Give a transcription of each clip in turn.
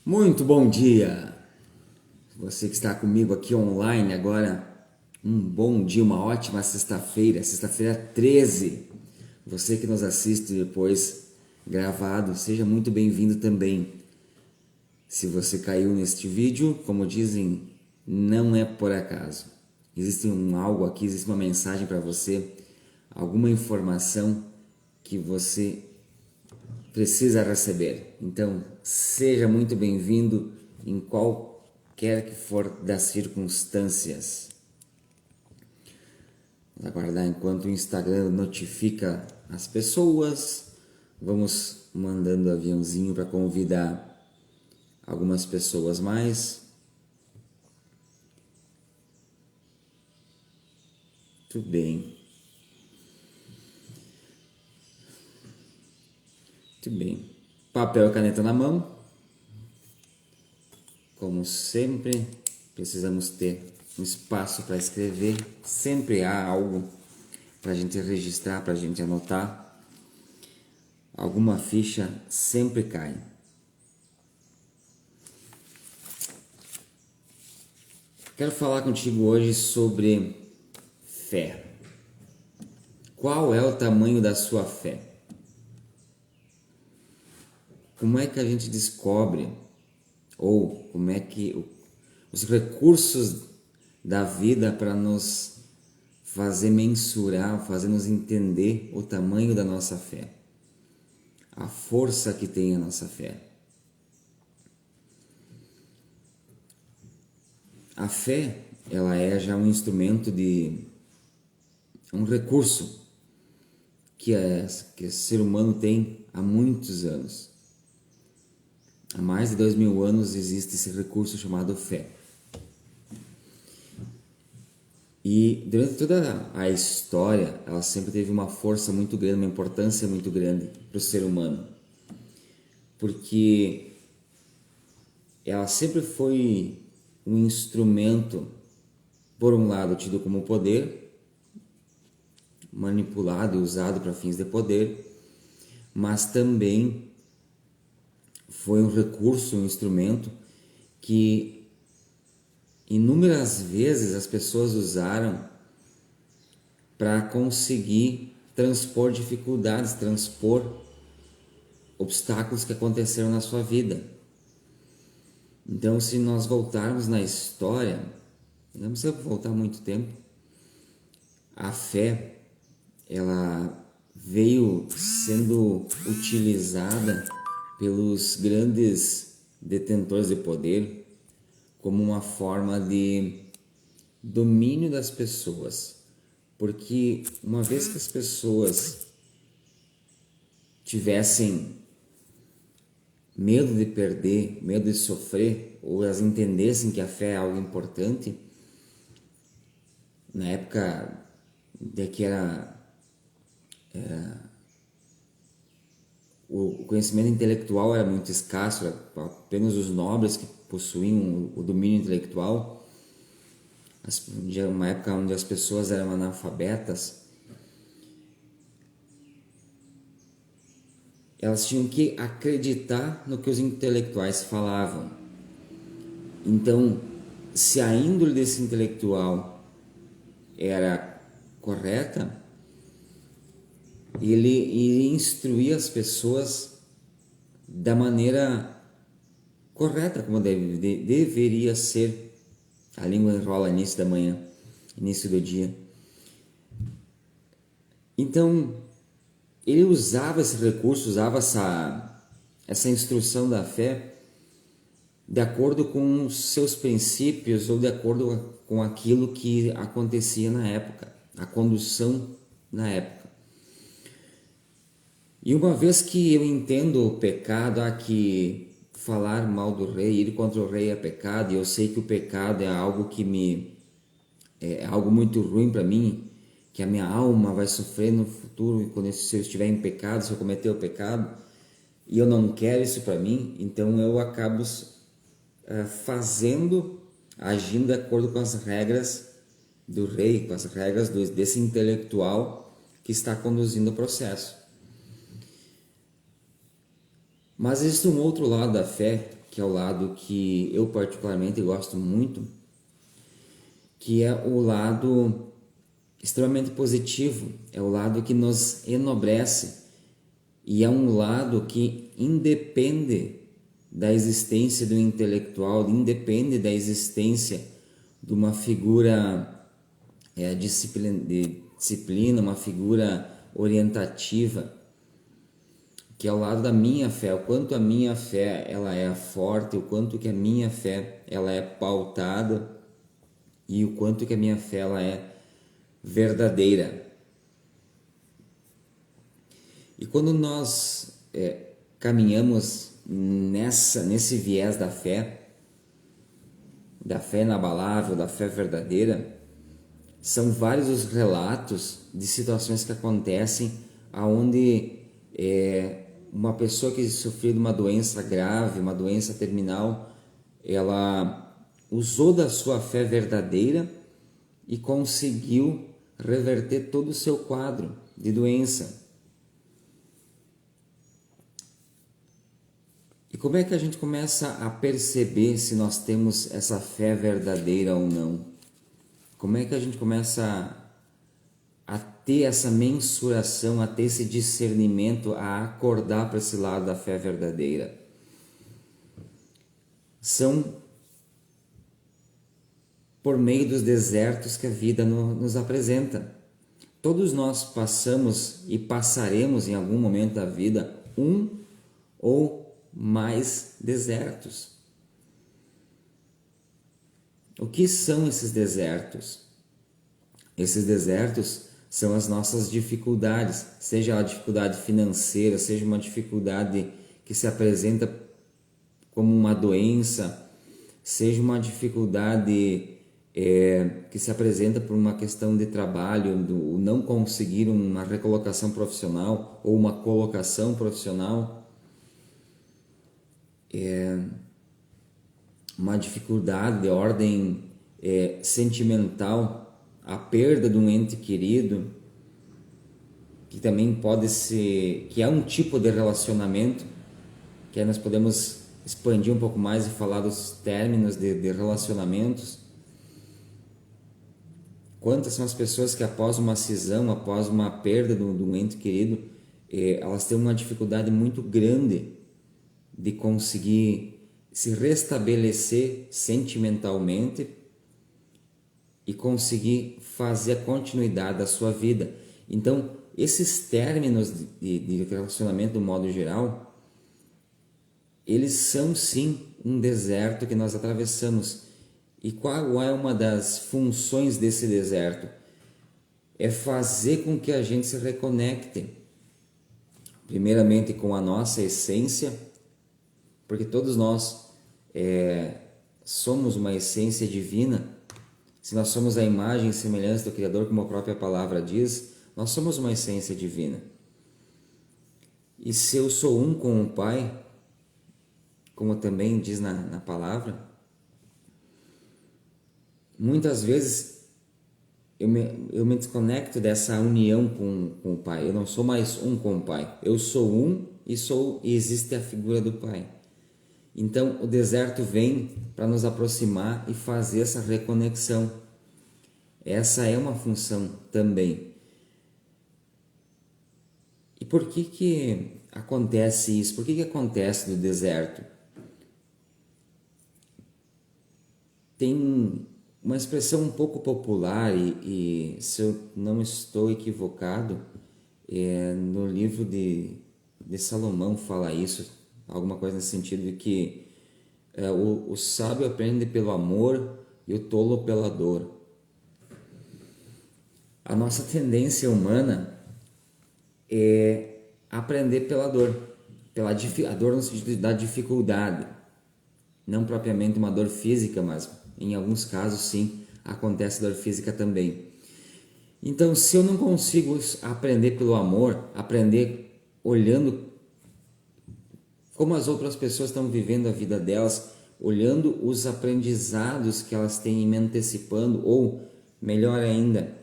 Muito bom dia! Você que está comigo aqui online agora, um bom dia, uma ótima sexta-feira, sexta-feira 13. Você que nos assiste depois gravado, seja muito bem-vindo também. Se você caiu neste vídeo, como dizem, não é por acaso. Existe algo aqui, existe uma mensagem para você, alguma informação que você precisa receber. Então, seja muito bem-vindo em qualquer que for das circunstâncias. Vamos aguardar enquanto o Instagram notifica as pessoas. Vamos mandando aviãozinho para convidar algumas pessoas mais. Tudo bem. Muito bem. Papel e caneta na mão. Como sempre, precisamos ter um espaço para escrever. Sempre há algo para a gente registrar, para a gente anotar. Alguma ficha sempre cai. Quero falar contigo hoje sobre fé. Qual é o tamanho da sua fé? Como é que a gente descobre, ou como é que os recursos da vida para nos fazer mensurar, fazer nos entender o tamanho da nossa fé, a força que tem a nossa fé. A fé, ela é já um instrumento um recurso que o ser humano tem há muitos anos. Há mais de 2000 anos existe esse recurso chamado fé. E durante toda a história, ela sempre teve uma força muito grande, uma importância muito grande para o ser humano. Porque ela sempre foi um instrumento, por um lado, tido como poder, manipulado e usado para fins de poder, mas também foi um recurso, um instrumento que inúmeras vezes as pessoas usaram para conseguir transpor dificuldades, transpor obstáculos que aconteceram na sua vida. Então, se nós voltarmos na história, não precisa voltar muito tempo, a fé, ela veio sendo utilizada pelos grandes detentores de poder como uma forma de domínio das pessoas, porque uma vez que as pessoas tivessem medo de perder, medo de sofrer, ou elas entendessem que a fé é algo importante, na época de que o conhecimento intelectual era muito escasso, era apenas os nobres que possuíam o domínio intelectual, uma época onde as pessoas eram analfabetas, elas tinham que acreditar no que os intelectuais falavam. Então, se a índole desse intelectual era correta, ele iria instruir as pessoas da maneira correta, como deveria ser. A língua enrola início da manhã, início do dia. Então, ele usava esse recurso, usava essa instrução da fé de acordo com os seus princípios ou de acordo com aquilo que acontecia na época, a condução na época. E uma vez que eu entendo o pecado, que falar mal do rei, ir contra o rei é pecado, e eu sei que o pecado é algo é algo muito ruim para mim, que a minha alma vai sofrer no futuro quando se eu estiver em pecado, se eu cometer o pecado, e eu não quero isso para mim, então eu acabo agindo de acordo com as regras do rei, com as regras desse intelectual que está conduzindo o processo. Mas existe um outro lado da fé que é o lado que eu particularmente gosto muito, que é o lado extremamente positivo, é o lado que nos enobrece e é um lado que independe da existência do intelectual, independe da existência de uma figura de disciplina, uma figura orientativa, que é o lado da minha fé, o quanto a minha fé ela é forte, o quanto que a minha fé ela é pautada e o quanto que a minha fé ela é verdadeira. E quando nós caminhamos nesse viés da fé inabalável, da fé verdadeira, são vários os relatos de situações que acontecem aonde uma pessoa que sofreu de uma doença grave, uma doença terminal, ela usou da sua fé verdadeira e conseguiu reverter todo o seu quadro de doença. E como é que a gente começa a perceber se nós temos essa fé verdadeira ou não? Como é que a gente começa a ter essa mensuração, a ter esse discernimento, a acordar para esse lado da fé verdadeira? São por meio dos desertos que a vida nos apresenta. Todos nós passamos e passaremos em algum momento da vida um ou mais desertos. O que são esses desertos? Esses desertos são as nossas dificuldades, seja a dificuldade financeira, seja uma dificuldade que se apresenta como uma doença, seja uma dificuldade que se apresenta por uma questão de trabalho, do não conseguir uma recolocação profissional ou uma colocação profissional, uma dificuldade de ordem sentimental, a perda de um ente querido, que também pode ser, que é um tipo de relacionamento, que aí nós podemos expandir um pouco mais e falar dos términos de relacionamentos. Quantas são as pessoas que após uma cisão, após uma perda de um ente querido, elas têm uma dificuldade muito grande de conseguir se restabelecer sentimentalmente e conseguir fazer a continuidade da sua vida. Então, esses términos de relacionamento, do modo geral, eles são sim um deserto que nós atravessamos. E qual é uma das funções desse deserto? É fazer com que a gente se reconecte, primeiramente com a nossa essência, porque todos nós somos uma essência divina. Se nós somos a imagem e semelhança do Criador, como a própria palavra diz, nós somos uma essência divina. E se eu sou um com o Pai, como também diz na palavra, muitas vezes eu me desconecto dessa união com o Pai. Eu não sou mais um com o Pai. Eu sou um e existe a figura do Pai. Então o deserto vem para nos aproximar e fazer essa reconexão. Essa é uma função também. E por que acontece isso? Por que acontece no deserto? Tem uma expressão um pouco popular e se eu não estou equivocado, no livro de Salomão fala isso, alguma coisa nesse sentido, de que o sábio aprende pelo amor e o tolo pela dor. A nossa tendência humana é aprender pela dor, a dor no sentido da dificuldade, não propriamente uma dor física, mas em alguns casos sim, acontece dor física também. Então, se eu não consigo aprender pelo amor, aprender olhando como as outras pessoas estão vivendo a vida delas, olhando os aprendizados que elas têm me antecipando, ou melhor ainda,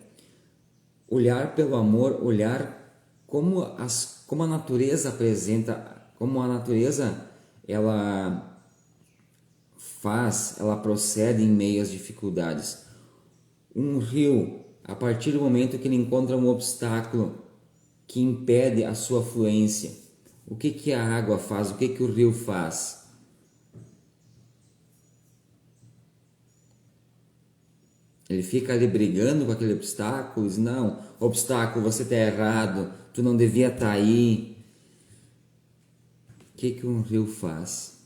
olhar pelo amor, olhar como a natureza apresenta, como a natureza ela faz, ela procede em meio às dificuldades. Um rio, a partir do momento que ele encontra um obstáculo que impede a sua fluência, o que que a água faz? O que que o rio faz? Ele fica ali brigando com aquele obstáculo, diz, não, obstáculo, você está errado, tu não devia estar aí. O que que um rio faz?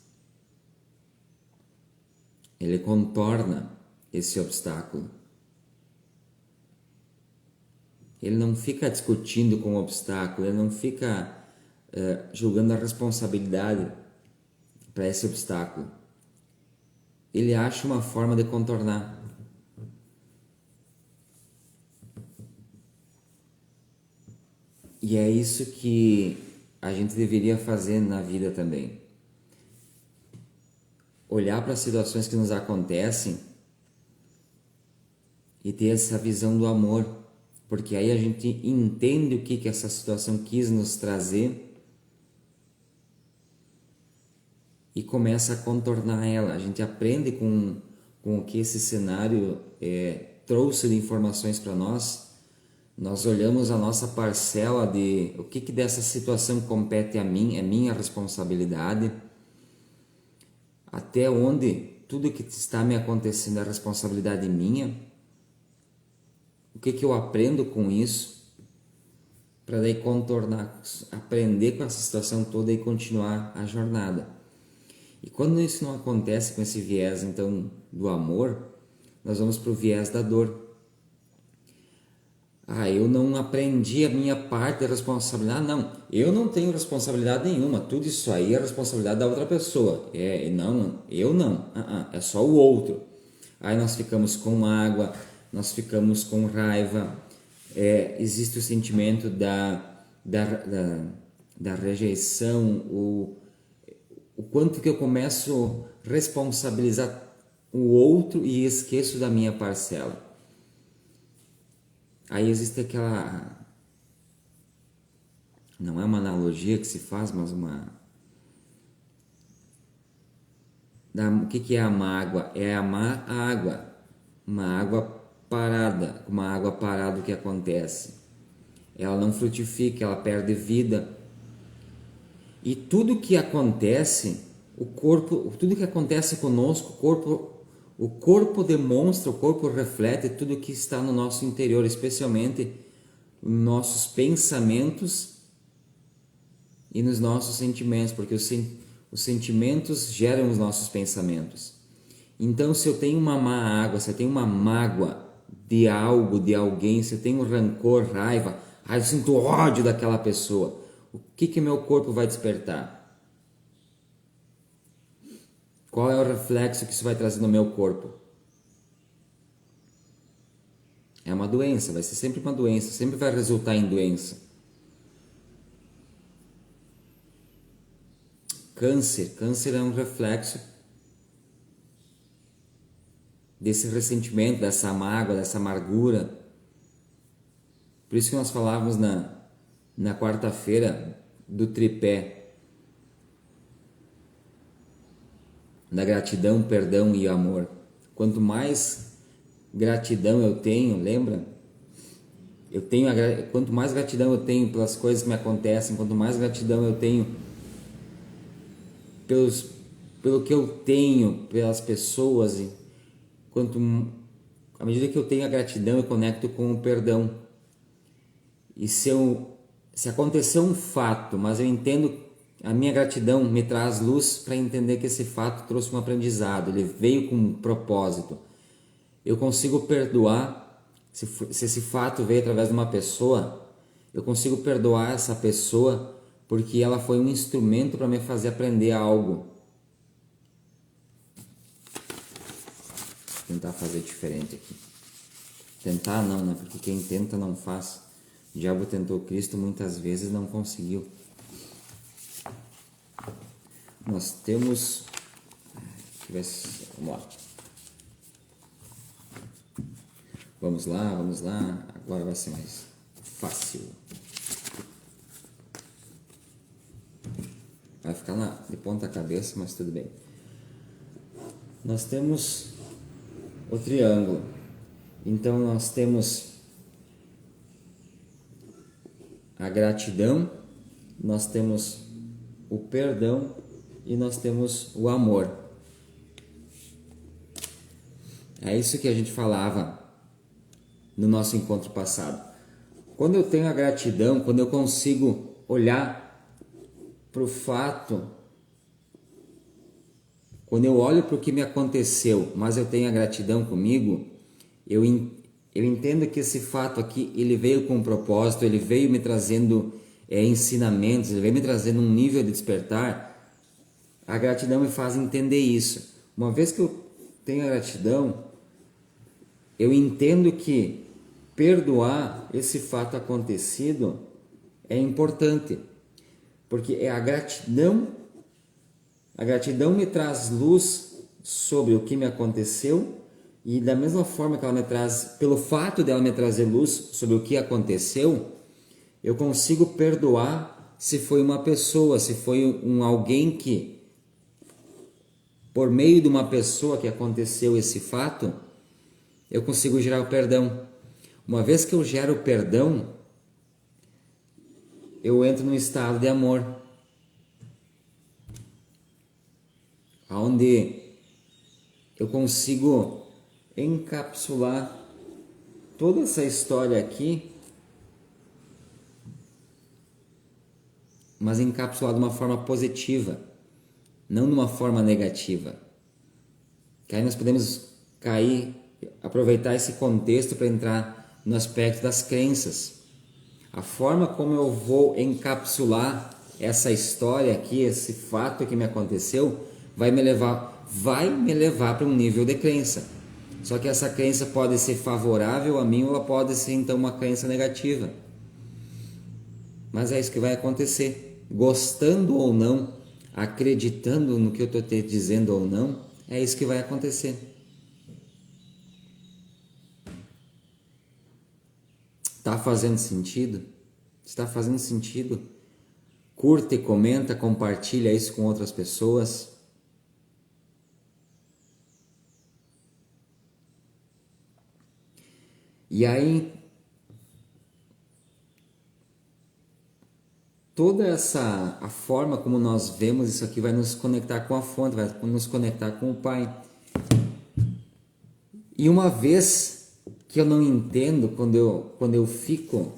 Ele contorna esse obstáculo. Ele não fica discutindo com o obstáculo, ele não fica julgando a responsabilidade para esse obstáculo. Ele acha uma forma de contornar. E é isso que a gente deveria fazer na vida também. Olhar para as situações que nos acontecem e ter essa visão do amor, porque aí a gente entende o que essa situação quis nos trazer e começa a contornar ela. A gente aprende com o que esse cenário trouxe de informações para nós. Nós olhamos a nossa parcela de o que dessa situação compete a mim, é minha responsabilidade, até onde tudo que está me acontecendo é responsabilidade minha, o que eu aprendo com isso, para daí contornar, aprender com essa situação toda e continuar a jornada. E quando isso não acontece com esse viés então do amor, nós vamos para o viés da dor. Eu não aprendi a minha parte da responsabilidade. Não, eu não tenho responsabilidade nenhuma. Tudo isso aí é responsabilidade da outra pessoa. Não, eu não. É só o outro. Aí nós ficamos com mágoa, nós ficamos com raiva. Existe o sentimento da rejeição, o quanto que eu começo a responsabilizar o outro e esqueço da minha parcela. Aí existe aquela, não é uma analogia que se faz, mas o que é a mágoa? É amar a água, uma água parada, o que acontece? Ela não frutifica, ela perde vida. E tudo que acontece, tudo que acontece conosco, o corpo demonstra, o corpo reflete tudo que está no nosso interior, especialmente nos nossos pensamentos e nos nossos sentimentos, porque os sentimentos geram os nossos pensamentos. Então, se eu tenho uma má água, se eu tenho uma mágoa de algo, de alguém, se eu tenho rancor, raiva, eu sinto ódio daquela pessoa, o que meu corpo vai despertar? Qual é o reflexo que isso vai trazer no meu corpo? É uma doença, vai ser sempre uma doença, sempre vai resultar em doença. Câncer é um reflexo desse ressentimento, dessa mágoa, dessa amargura. Por isso que nós falávamos na quarta-feira do tripé, da gratidão, perdão e amor. Quanto mais gratidão eu tenho, lembra? Quanto mais gratidão eu tenho pelas coisas que me acontecem, quanto mais gratidão eu tenho pelo que eu tenho, pelas pessoas, e à medida que eu tenho a gratidão, eu conecto com o perdão. E se acontecer um fato, mas eu entendo, a minha gratidão me traz luz para entender que esse fato trouxe um aprendizado, ele veio com um propósito. Eu consigo perdoar, se esse fato veio através de uma pessoa, eu consigo perdoar essa pessoa porque ela foi um instrumento para me fazer aprender algo. Vou tentar fazer diferente aqui. Tentar não, né? Porque quem tenta não faz. O diabo tentou Cristo muitas vezes, não conseguiu. Nós temos... Vamos lá. Agora vai ser mais fácil. Vai ficar de ponta cabeça, mas tudo bem. nós temos o triângulo. Então nós temos a gratidão, nós temos o perdão e nós temos o amor. É isso que a gente falava no nosso encontro passado. Quando eu tenho a gratidão, quando eu consigo olhar para o fato, quando eu olho para o que me aconteceu, mas eu tenho a gratidão comigo, eu entendo que esse fato aqui, ele veio com um propósito, ele veio me trazendo ensinamentos, ele veio me trazendo um nível de despertar. A gratidão me faz entender isso. Uma vez que eu tenho a gratidão, eu entendo que perdoar esse fato acontecido é importante, porque é a gratidão me traz luz sobre o que me aconteceu, e da mesma forma que ela me traz, pelo fato dela me trazer luz sobre o que aconteceu, eu consigo perdoar se foi uma pessoa, se foi alguém que, por meio de uma pessoa que aconteceu esse fato, eu consigo gerar o perdão. Uma vez que eu gero o perdão, eu entro num estado de amor, onde eu consigo encapsular toda essa história aqui, mas encapsular de uma forma positiva, não de uma forma negativa. Que aí nós podemos aproveitar esse contexto para entrar no aspecto das crenças. A forma como eu vou encapsular essa história aqui, esse fato que me aconteceu, vai me levar para um nível de crença. Só que essa crença pode ser favorável a mim ou ela pode ser então uma crença negativa. Mas é isso que vai acontecer. Gostando ou não, acreditando no que eu estou te dizendo ou não, é isso que vai acontecer. Está fazendo sentido? Está fazendo sentido? Curte, comenta, compartilha isso com outras pessoas. E aí, a forma como nós vemos isso aqui vai nos conectar com a fonte, vai nos conectar com o Pai. E uma vez que eu não entendo, quando eu fico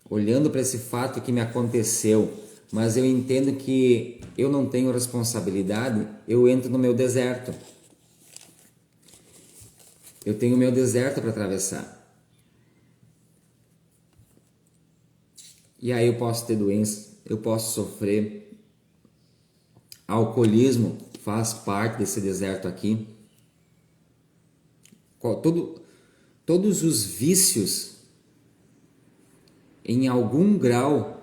olhando para esse fato que me aconteceu, mas eu entendo que eu não tenho responsabilidade, eu entro no meu deserto. Eu tenho o meu deserto para atravessar. E aí eu posso ter doença, eu posso sofrer. Alcoolismo faz parte desse deserto aqui. Todos os vícios, em algum grau,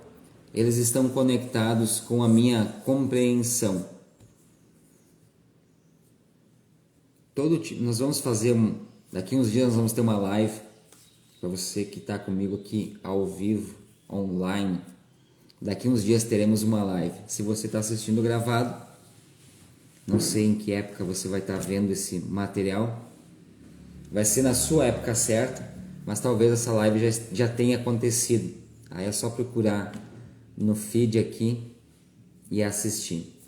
eles estão conectados com a minha compreensão. Nós vamos fazer, daqui uns dias nós vamos ter uma live, para você que está comigo aqui ao vivo, online. Daqui uns dias teremos uma live. Se você está assistindo gravado, não sei em que época você vai estar vendo esse material. Vai ser na sua época certa, mas talvez essa live já tenha acontecido. Aí é só procurar no feed aqui e assistir.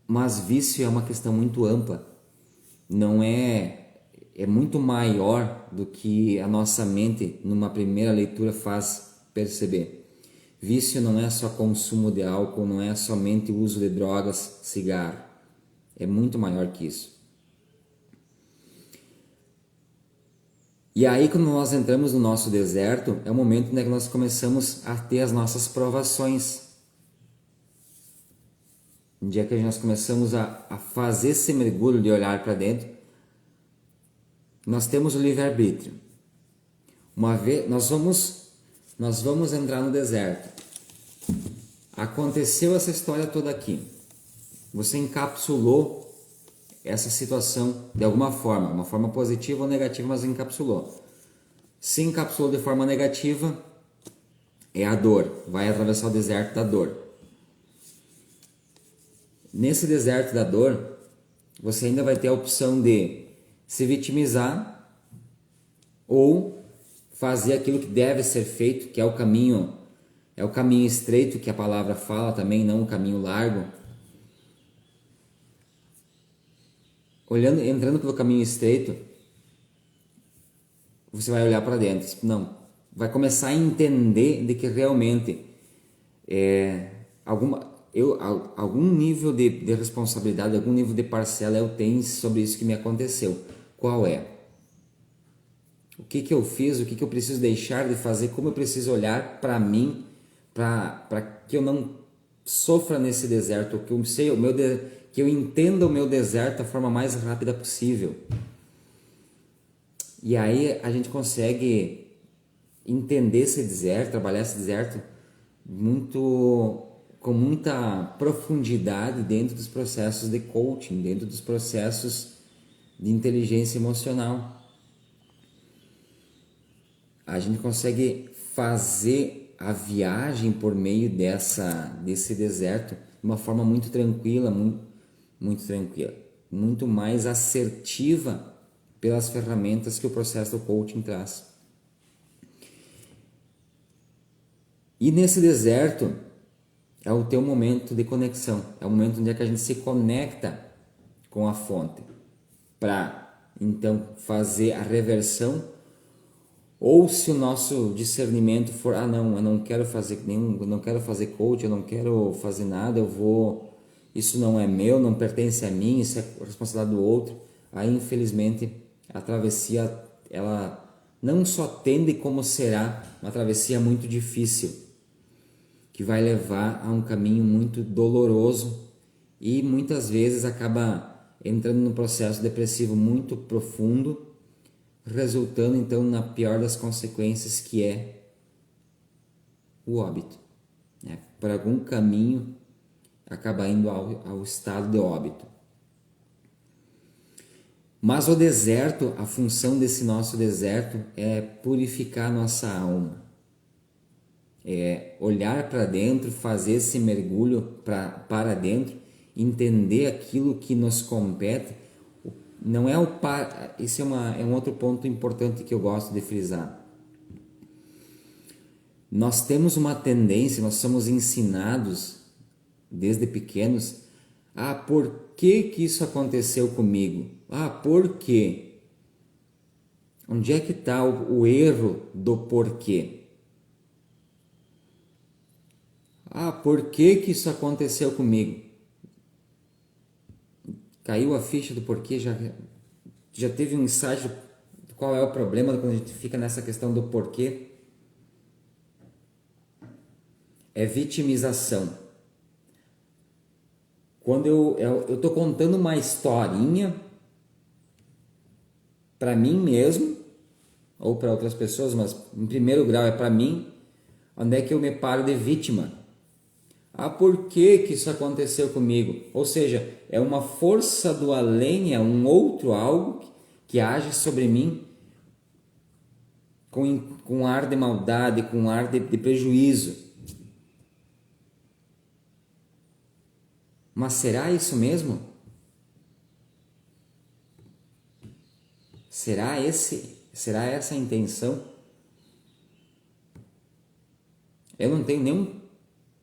Mas vício é uma questão muito ampla. Não é muito maior do que a nossa mente numa primeira leitura faz perceber. Vício não é só consumo de álcool, não é somente o uso de drogas, cigarro. É muito maior que isso. E aí, quando nós entramos no nosso deserto, é o momento em que nós começamos a ter as nossas provações. No dia que nós começamos a fazer esse mergulho de olhar para dentro, nós temos o livre-arbítrio. Uma vez nós vamos entrar no deserto. Aconteceu essa história toda aqui. Você encapsulou essa situação de alguma forma, uma forma positiva ou negativa, mas encapsulou. Se encapsulou de forma negativa, é a dor. Vai atravessar o deserto da dor. nesse deserto da dor, você ainda vai ter a opção de se vitimizar ou fazer aquilo que deve ser feito, que é o caminho estreito que a palavra fala também, não o caminho largo. Entrando pelo caminho estreito, você vai olhar para dentro, não, vai começar a entender de que realmente algum nível de responsabilidade, algum nível de parcela eu tenho sobre isso que me aconteceu. Qual é? O que eu fiz, o que eu preciso deixar de fazer, como eu preciso olhar para mim, para que eu não sofra nesse deserto, que eu entenda o meu deserto da forma mais rápida possível. E aí a gente consegue entender esse deserto, trabalhar esse deserto com muita profundidade dentro dos processos de coaching, dentro dos processos de inteligência emocional. A gente consegue fazer a viagem por meio desse deserto de uma forma muito tranquila, muito tranquila, muito mais assertiva pelas ferramentas que o processo do coaching traz. E nesse deserto é o teu momento de conexão, é o momento onde é que a gente se conecta com a fonte para então fazer a reversão. Ou se o nosso discernimento for, não, eu não quero fazer eu não quero fazer coach, eu não quero fazer nada, isso não é meu, não pertence a mim, isso é responsabilidade do outro. Aí, infelizmente, a travessia, ela não só tende como será uma travessia muito difícil, que vai levar a um caminho muito doloroso e muitas vezes acaba entrando num processo depressivo muito profundo, resultando então na pior das consequências, que é o óbito, né? Por algum caminho acaba indo ao estado de óbito. Mas o deserto, a função desse nosso deserto é purificar nossa alma, é olhar para dentro, fazer esse mergulho para dentro, entender aquilo que nos compete. Não é esse é um outro ponto importante que eu gosto de frisar. Nós temos uma tendência, nós somos ensinados desde pequenos, por que isso aconteceu comigo? Por quê? Onde é que está o erro do porquê? Por que isso aconteceu comigo? Caiu a ficha do porquê? Já teve um insight de qual é o problema quando a gente fica nessa questão do porquê? É vitimização. Quando eu estou contando uma historinha para mim mesmo ou para outras pessoas, mas em primeiro grau é para mim, onde é que eu me paro de vítima? Por que isso aconteceu comigo? Ou seja, é uma força do além, é um outro algo que age sobre mim com ar de maldade, com ar de prejuízo. Mas será isso mesmo? Será essa a intenção? Eu não tenho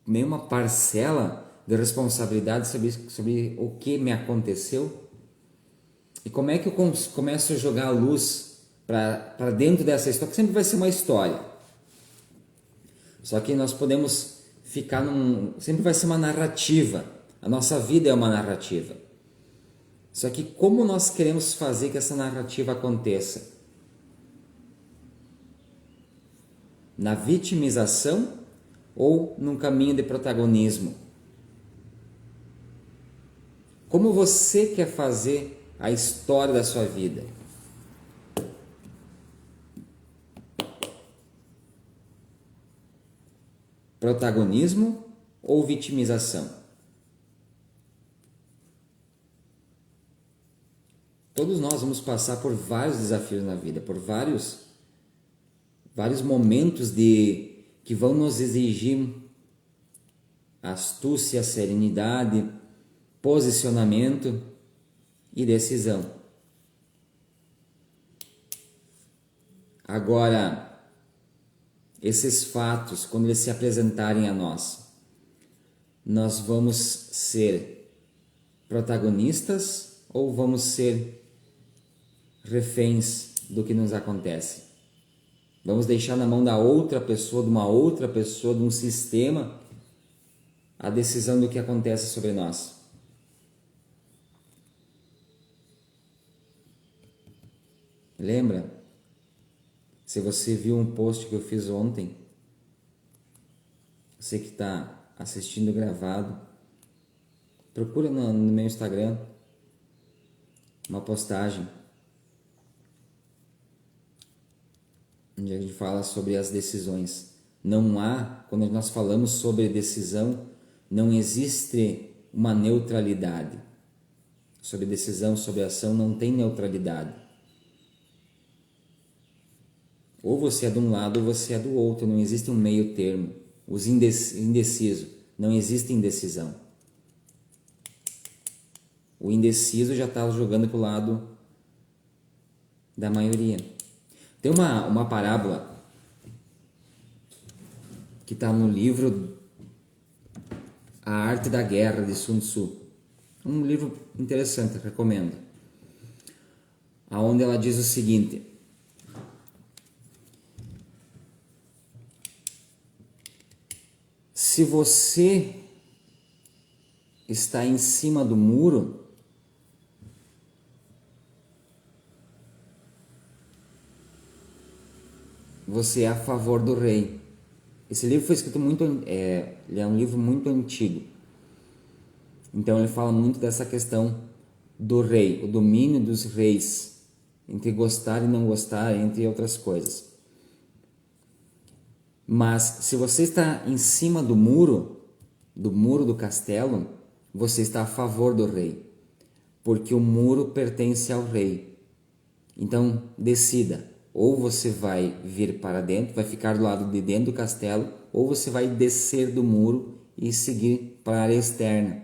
nenhuma parcela de responsabilidade sobre o que me aconteceu? E como é que eu começo a jogar a luz para dentro dessa história? Que sempre vai ser uma história. Só que nós podemos ficar sempre vai ser uma narrativa. A nossa vida é uma narrativa. Só que como nós queremos fazer que essa narrativa aconteça? Na vitimização ou num caminho de protagonismo? Como você quer fazer a história da sua vida? Protagonismo ou vitimização? Todos nós vamos passar por vários desafios na vida, por vários momentos que vão nos exigir astúcia, serenidade, posicionamento e decisão. Agora, esses fatos, quando eles se apresentarem a nós vamos ser protagonistas ou vamos ser reféns do que nos acontece? Vamos deixar na mão da outra pessoa, de uma outra pessoa, de um sistema, a decisão do que acontece sobre nós? Lembra? Se você viu um post que eu fiz ontem, você que está assistindo gravado, procura no meu Instagram uma postagem onde a gente fala sobre as decisões. Quando nós falamos sobre decisão, não existe uma neutralidade. Sobre decisão, sobre ação, não tem neutralidade. Ou você é de um lado ou você é do outro, não existe um meio termo. Os indecisos, não existe indecisão. O indeciso já está jogando para o lado da maioria. Tem uma parábola que está no livro A Arte da Guerra, de Sun Tzu. Um livro interessante, recomendo. Onde ela diz o seguinte: se você está em cima do muro, você é a favor do rei. Esse livro foi escrito ele é um livro muito antigo. Então ele fala muito dessa questão do rei, o domínio dos reis, entre gostar e não gostar, entre outras coisas. Mas se você está em cima do muro do castelo, você está a favor do rei, porque o muro pertence ao rei. Então decida, ou você vai vir para dentro, vai ficar do lado de dentro do castelo, ou você vai descer do muro e seguir para a área externa.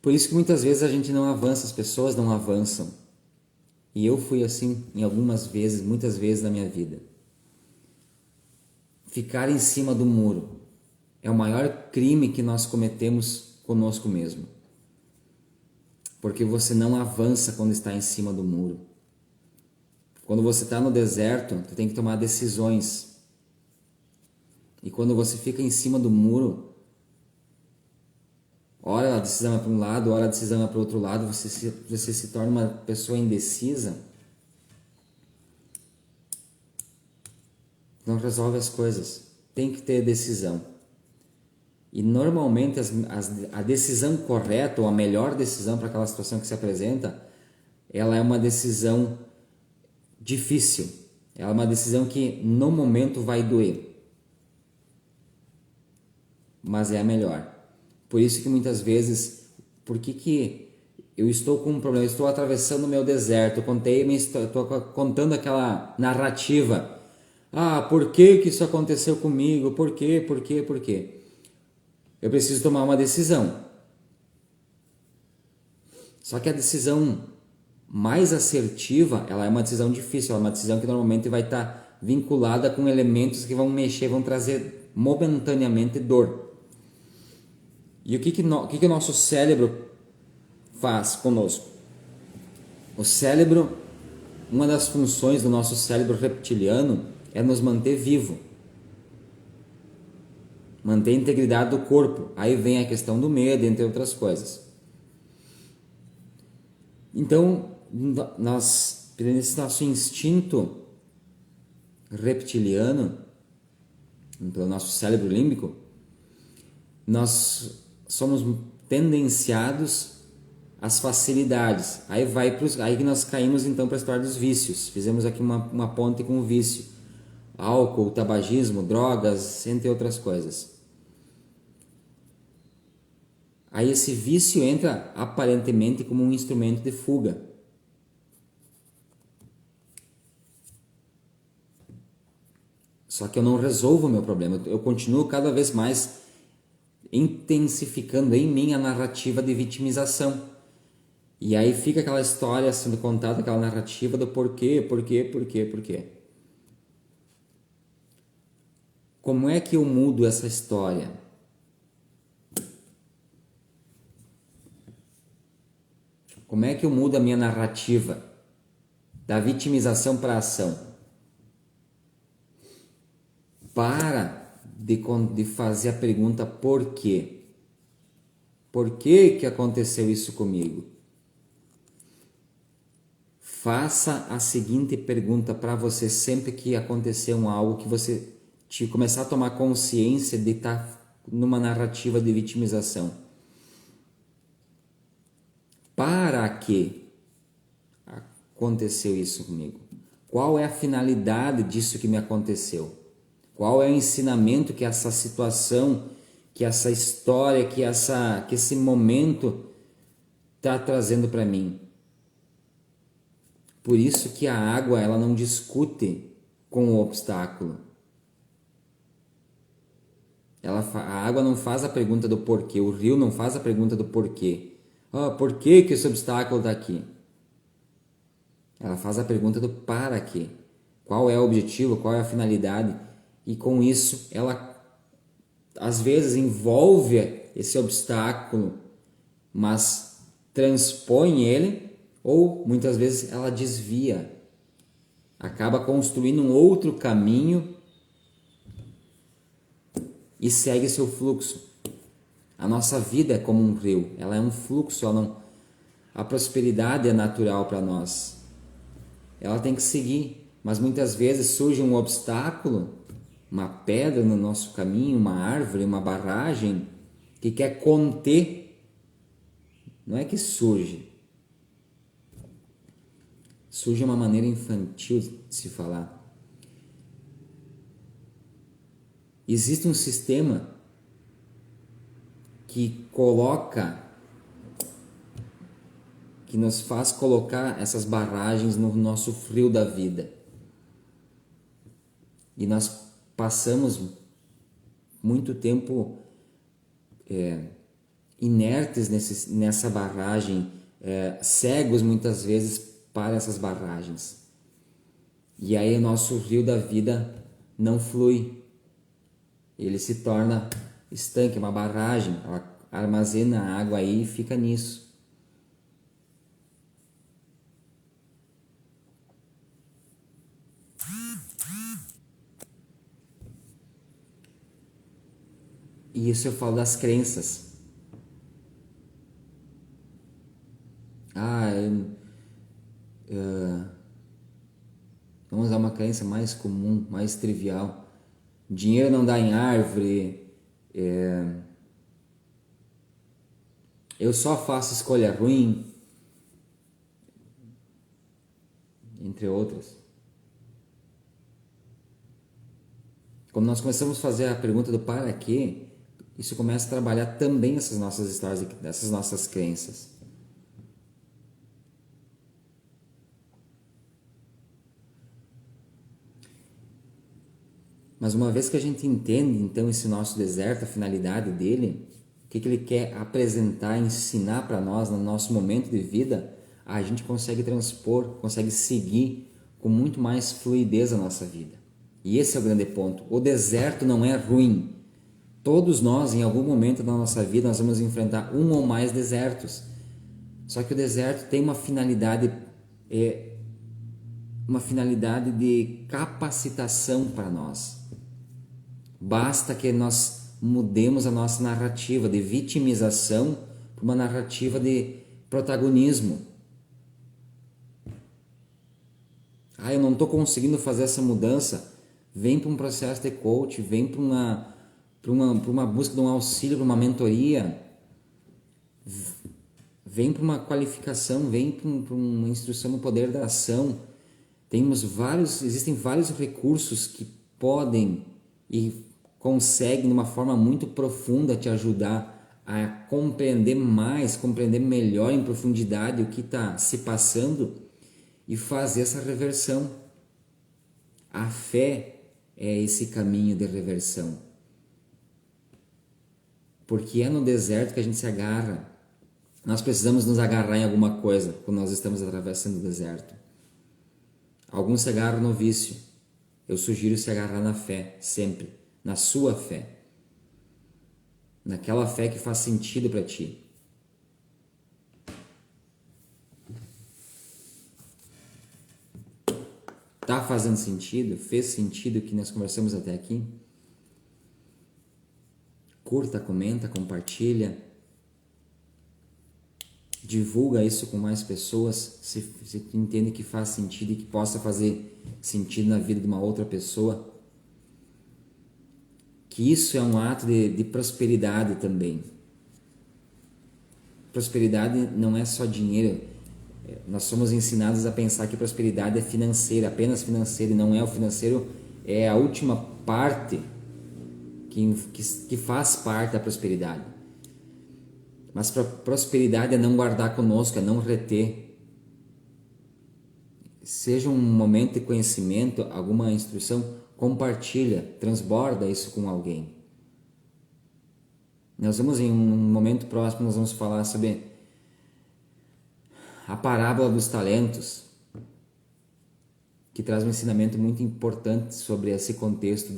Por isso que muitas vezes a gente não avança, as pessoas não avançam. E eu fui assim muitas vezes na minha vida. Ficar em cima do muro é o maior crime que nós cometemos conosco mesmo. Porque você não avança quando está em cima do muro. Quando você está no deserto, você tem que tomar decisões. E quando você fica em cima do muro, ora a decisão é para um lado, ora a decisão é para o outro lado, você se torna uma pessoa indecisa, não resolve as coisas. Tem que ter decisão. E normalmente a decisão correta, ou a melhor decisão para aquela situação que se apresenta, ela é uma decisão difícil. Ela é uma decisão que no momento vai doer. Mas é a melhor. Por isso que muitas vezes, por que eu estou com um problema, eu estou atravessando o meu deserto, estou contando aquela narrativa. Por que isso aconteceu comigo? Por quê? Eu preciso tomar uma decisão. Só que a decisão mais assertiva, ela é uma decisão difícil, ela é uma decisão que normalmente vai estar vinculada com elementos que vão trazer momentaneamente dor. E o que o nosso cérebro faz conosco? O cérebro, uma das funções do nosso cérebro reptiliano é nos manter vivo, manter a integridade do corpo. Aí vem a questão do medo, entre outras coisas. Então, nesse nosso instinto reptiliano, pelo nosso cérebro límbico, nós somos tendenciados às facilidades. Aí que nós caímos então para a história dos vícios. Fizemos aqui uma ponte com o vício. Álcool, tabagismo, drogas, entre outras coisas. Aí esse vício entra aparentemente como um instrumento de fuga. Só que eu não resolvo o meu problema. Eu continuo cada vez mais intensificando em mim a narrativa de vitimização. E aí fica aquela história sendo contada, aquela narrativa do porquê. Como é que eu mudo essa história? Como é que eu mudo a minha narrativa da vitimização para a ação? Para de fazer a pergunta por quê? Por que aconteceu isso comigo? Faça a seguinte pergunta para você sempre que acontecer algo que você começar a tomar consciência de estar numa narrativa de vitimização. Para que aconteceu isso comigo? Qual é a finalidade disso que me aconteceu? Qual é o ensinamento que essa situação, que essa história, que esse momento está trazendo para mim? Por isso que a água ela não discute com o obstáculo. A água não faz a pergunta do porquê, o rio não faz a pergunta do porquê. Por que esse obstáculo está aqui? Ela faz a pergunta do para quê. Qual é o objetivo, qual é a finalidade? E com isso, ela às vezes envolve esse obstáculo, mas transpõe ele, ou muitas vezes ela desvia. Acaba construindo um outro caminho e segue seu fluxo. A nossa vida é como um rio, ela é um fluxo, a prosperidade é natural para nós. Ela tem que seguir, mas muitas vezes surge um obstáculo, uma pedra no nosso caminho, uma árvore, uma barragem que quer conter. Não é que surge uma maneira infantil de se falar. Existe um sistema que nos faz colocar essas barragens no nosso frio da vida. E nós passamos muito tempo inertes nessa barragem, cegos muitas vezes para essas barragens. E aí o nosso rio da vida não flui. Ele se torna estanque, uma barragem, ela armazena a água aí e fica nisso. E isso eu falo das crenças. Vamos usar uma crença mais comum, mais trivial. Dinheiro não dá em árvore. Eu só faço escolha ruim. Entre outras. Quando nós começamos a fazer a pergunta do para quê, isso começa a trabalhar também essas nossas histórias, essas nossas crenças. Mas uma vez que a gente entende então esse nosso deserto, a finalidade dele, o que ele quer apresentar, ensinar para nós no nosso momento de vida, a gente consegue transpor, consegue seguir com muito mais fluidez a nossa vida. E esse é o grande ponto. O deserto não é ruim. Todos nós, em algum momento da nossa vida, nós vamos enfrentar um ou mais desertos. Só que o deserto tem uma finalidade de capacitação para nós. Basta que nós mudemos a nossa narrativa de vitimização para uma narrativa de protagonismo. Eu não estou conseguindo fazer essa mudança. Vem para um processo de coach, vem para uma busca de um auxílio, para uma mentoria, vem para uma qualificação, vem para uma instrução no poder da ação. Existem vários recursos que podem e conseguem de uma forma muito profunda te ajudar a compreender mais, compreender melhor em profundidade o que está se passando e fazer essa reversão. A fé é esse caminho de reversão. porque é no deserto que a gente se agarra. Nós precisamos nos agarrar em alguma coisa quando nós estamos atravessando o deserto. Alguns se agarram no vício. Eu sugiro se agarrar na fé, sempre, na sua fé, naquela fé que faz sentido para ti. Tá fazendo sentido? Fez sentido o que nós conversamos até aqui? Curta, comenta, compartilha. Divulga isso com mais pessoas, se tu entende que faz sentido e que possa fazer sentido na vida de uma outra pessoa. Que isso é um ato de prosperidade também. Prosperidade não é só dinheiro. Nós somos ensinados a pensar que prosperidade é financeira, apenas financeira, e não é. O financeiro é a última parte que faz parte da prosperidade. Mas prosperidade é não guardar conosco, é não reter. Seja um momento de conhecimento, alguma instrução, compartilha, transborda isso com alguém. Nós vamos em um momento próximo, nós vamos falar sobre a parábola dos talentos, que traz um ensinamento muito importante sobre esse contexto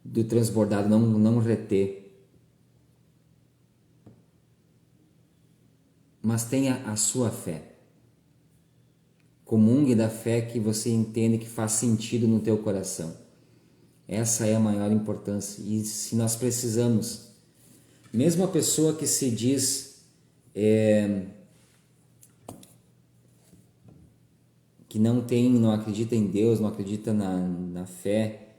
do transbordado, não reter. Mas tenha a sua fé. Comungue da fé que você entende que faz sentido no teu coração. Essa é a maior importância. E se nós precisamos, mesmo a pessoa que se diz que não acredita em Deus, não acredita na fé,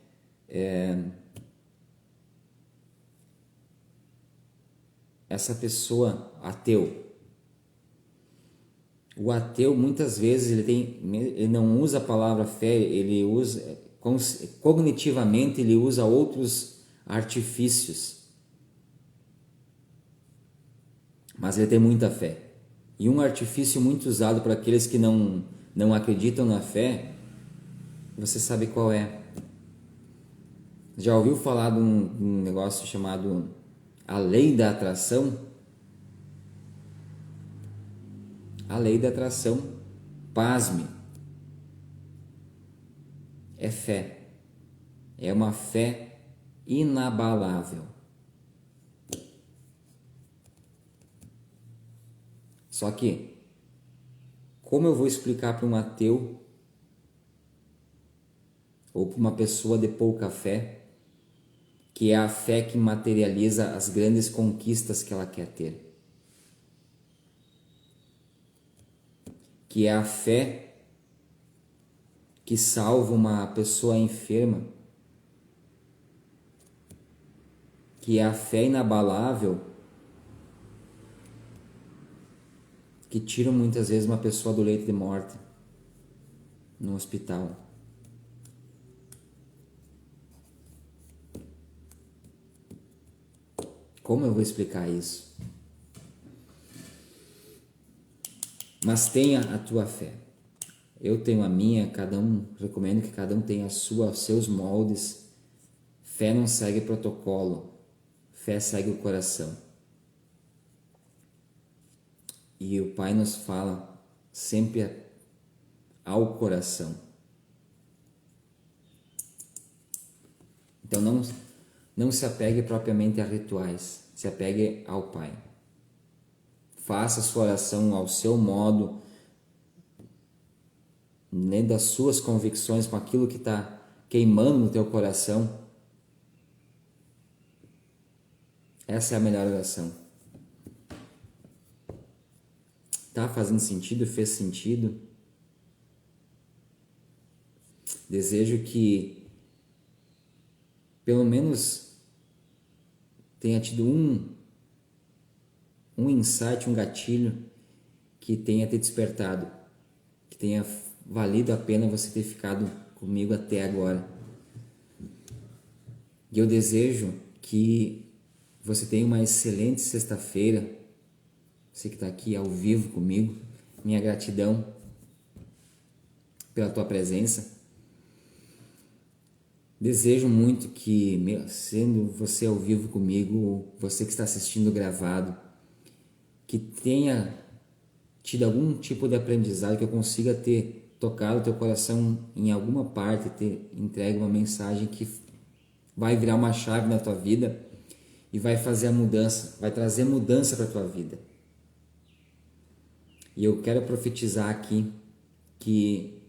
essa pessoa ateu. O ateu muitas vezes ele não usa a palavra fé, ele usa cognitivamente, ele usa outros artifícios, mas ele tem muita fé. E um artifício muito usado por aqueles que não acreditam na fé, você sabe qual é? Já ouviu falar de um negócio chamado a lei da atração? A lei da atração, pasme, é fé. É uma fé inabalável. Só que, como eu vou explicar para um ateu ou para uma pessoa de pouca fé, que é a fé que materializa as grandes conquistas que ela quer ter? Que é a fé que salva uma pessoa enferma, que é a fé inabalável que tira muitas vezes uma pessoa do leito de morte no hospital. Como eu vou explicar isso? Mas tenha a tua fé. Eu tenho a minha, recomendo que cada um tenha os seus moldes. Fé não segue protocolo, fé segue o coração. E o Pai nos fala sempre ao coração. Então não se apegue propriamente a rituais, se apegue ao Pai. Faça a sua oração ao seu modo, nem das suas convicções, com aquilo que está queimando no teu coração. Essa é a melhor oração. Tá fazendo sentido? Fez sentido? Desejo que pelo menos tenha tido um insight, um gatilho que tenha te despertado, que tenha valido a pena você ter ficado comigo até agora. E eu desejo que você tenha uma excelente sexta-feira. Você que está aqui ao vivo comigo, minha gratidão pela tua presença. Desejo muito que, sendo você ao vivo comigo, você que está assistindo gravado, que tenha tido algum tipo de aprendizado, que eu consiga ter tocado teu coração em alguma parte, ter entregue uma mensagem que vai virar uma chave na tua vida e vai fazer a mudança, vai trazer mudança para tua vida. E eu quero profetizar aqui que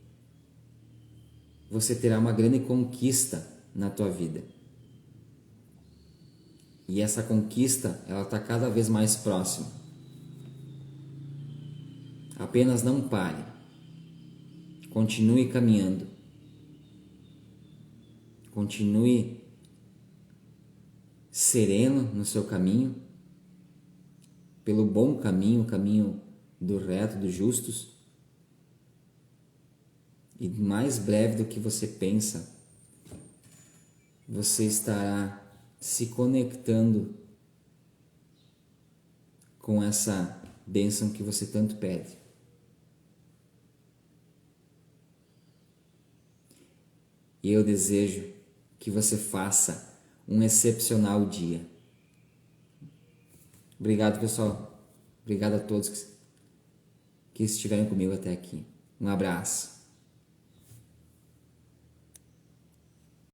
você terá uma grande conquista na tua vida. E essa conquista, ela está cada vez mais próxima. Apenas não pare. Continue caminhando. Continue sereno no seu caminho, pelo bom caminho, o caminho do reto, dos justos. E mais breve do que você pensa, você estará se conectando com essa bênção que você tanto pede. E eu desejo que você faça um excepcional dia. Obrigado, pessoal. Obrigado a todos que estiveram comigo até aqui. Um abraço.